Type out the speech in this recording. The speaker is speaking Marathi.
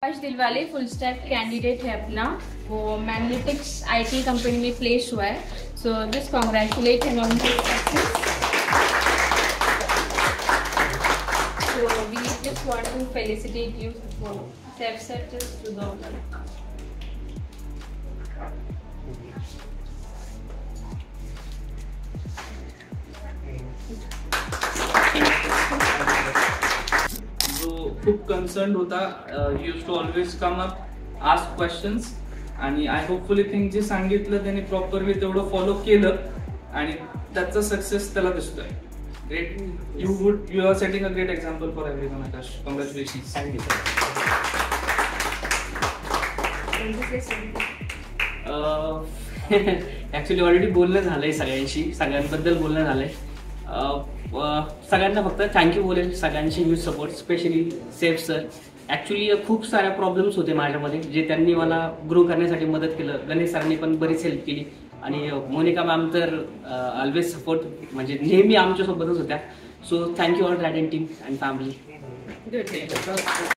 आकाश दिलवाले फुल स्टैक कैंडिडेट है अपना, वो मैग्नेटिक्स आईटी कंपनी में प्लेस हुआ है. So just congratulate him on his success. So we just want to felicitate you for success to the खूप कन्सर्न होता. Use to always come up, ask questions आणि आय होपफुली थिंक जे सांगितलं त्याने प्रॉपरली तेवढं फॉलो केलं आणि त्याचा सक्सेस त्याला दिसतोय. Great. You are setting a great example for everyone. Akash, congratulations. Thank you sir. Actually already बोलणं झालंय सगळ्यांशी, सगळ्यांबद्दल बोलणं झालंय. सगळ्यांना फक्त थँक्यू बोलेल, सगळ्यांशी use support, specially safe sir. Actually खूप साऱ्या प्रॉब्लेम्स होते माझ्यामध्ये, जे त्यांनी मला ग्रो करण्यासाठी मदत केलं. गणेश सरांनी पण बरीच हेल्प केली आणि मोनिका मॅम तर ऑलवेज सपोर्ट, म्हणजे नेहमी आमच्यासोबतच होत्या. So thank you all rad team and family.